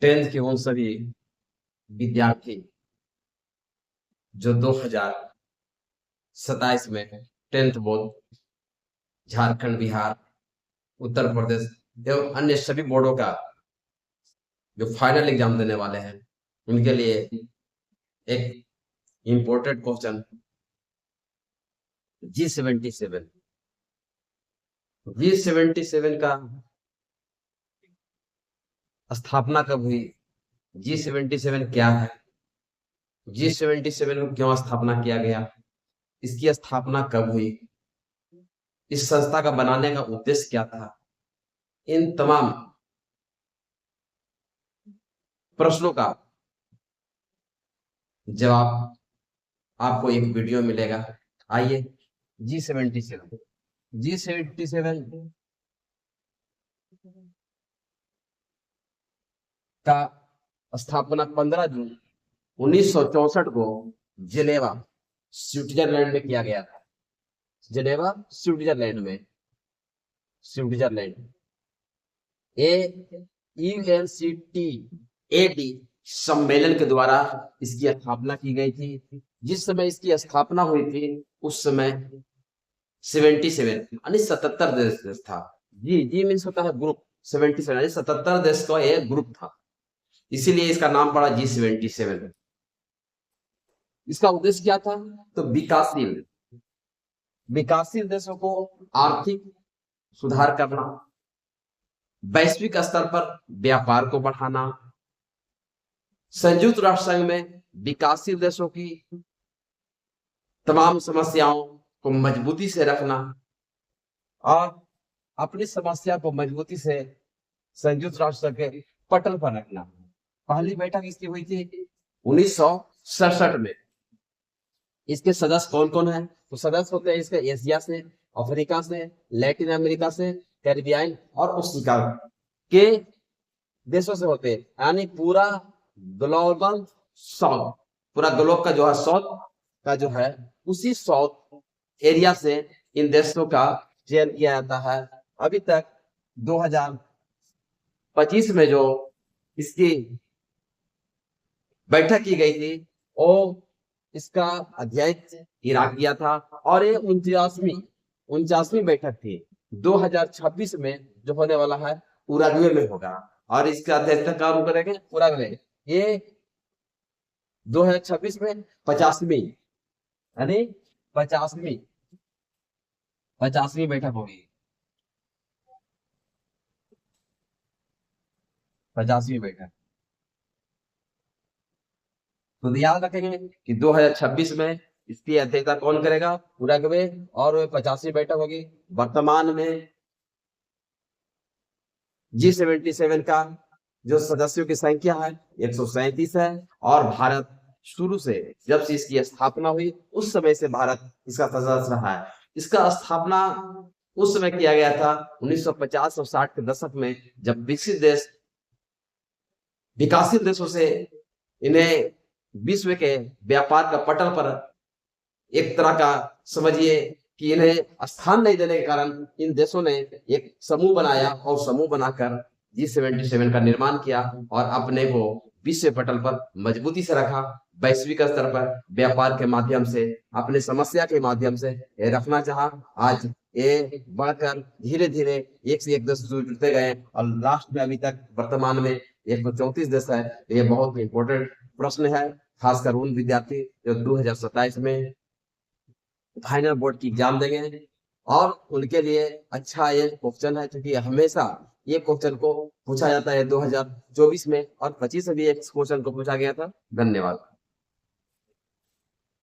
Tenth के उन सभी विद्यार्थी जो 2027 में टेंथ बोर्ड झारखंड, बिहार, उत्तर प्रदेश एवं अन्य सभी बोर्डों का जो फाइनल एग्जाम देने वाले हैं उनके लिए एक इम्पोर्टेंट क्वेश्चन G77 का स्थापना कब हुई, G77 क्या है, G77 को क्यों स्थापना किया गया, इसकी स्थापना कब हुई, इस संस्था का बनाने का उद्देश्य क्या था, इन तमाम प्रश्नों का जवाब आपको एक वीडियो मिलेगा। आइए G77 का स्थापना 15 जून 1964 को जेनेवा स्विट्जरलैंड में किया गया था। जेनेवा स्विट्जरलैंड में, UNCTAD सम्मेलन के द्वारा इसकी स्थापना की गई थी। जिस समय इसकी स्थापना हुई थी उस समय 77 देश था। जी मीन्स होता है ग्रुप, 77 77 देश का एक ग्रुप था, इसीलिए इसका नाम पड़ा G77। इसका उद्देश्य क्या था, तो विकासशील देशों को आर्थिक सुधार करना, वैश्विक स्तर पर व्यापार को बढ़ाना, संयुक्त राष्ट्र संघ में विकासशील देशों की तमाम समस्याओं को मजबूती से रखना और अपनी समस्या को मजबूती से संयुक्त राष्ट्र के पटल पर रखना। पहली बैठक इसकी हुई थी 1967 में। इसके सदस्य कौन कौन है, तो सदस्य होते हैं इसके एशिया से, अफ्रीका से, लैटिन अमेरिका से, कैरिबियन और ओशिनिया के देशों से होते हैं, यानी पूरा ग्लोबल साउथ, पूरा ग्लोब का जो है साउथ का जो है उसी साउथ एरिया से इन देशों का चयन किया जाता है। अभी तक 2025 में जो इसकी बैठक की गई थी वो इसका अध्यक्ष इराक किया था और ये 49वीं बैठक थी। 2026 में जो होने वाला है उरुग्वे में होगा और इसका अध्यक्षता कौन करेंगे, उरुग्वे। ये 2026 में 50वीं यानी 50वीं बैठक होगी, 50वीं बैठक। तो याद रखेंगे कि 2026 में इसकी अध्यक्षता कौन करेगा, उरुग्वे, और 50वीं बैठक होगी। वर्तमान में G77 का जो सदस्यों की संख्या है 137 है और भारत शुरू से जब से इसकी स्थापना हुई उस समय से भारत इसका सदस्य रहा है। इसका स्थापना उस समय किया गया था 1950 और 60 के दशक में, जब विकासशील देशों से इन्हें विश्व के व्यापार का पटल पर एक तरह का समझिए कि इन्हें स्थान नहीं देने के कारण इन देशों ने एक समूह बनाया और समूह बनाकर G77 का निर्माण किया और अपने को विश्व पटल पर मजबूती से रखा, वैश्विक स्तर पर व्यापार के माध्यम से, अपने समस्या के माध्यम से रखना चाहा। आज ये बढ़कर धीरे धीरे एक से एक देश जुड़ते गए और लास्ट में अभी तक वर्तमान में 134 देश है। ये बहुत इंपॉर्टेंट प्रश्न है, खासकर उन विद्यार्थी जो 2027 में फाइनल बोर्ड की एग्जाम देंगे और उनके लिए अच्छा ये क्वेश्चन है, क्योंकि हमेशा ये क्वेश्चन को पूछा जाता है 2024 में और 25 में भी एक क्वेश्चन को पूछा गया था। धन्यवाद।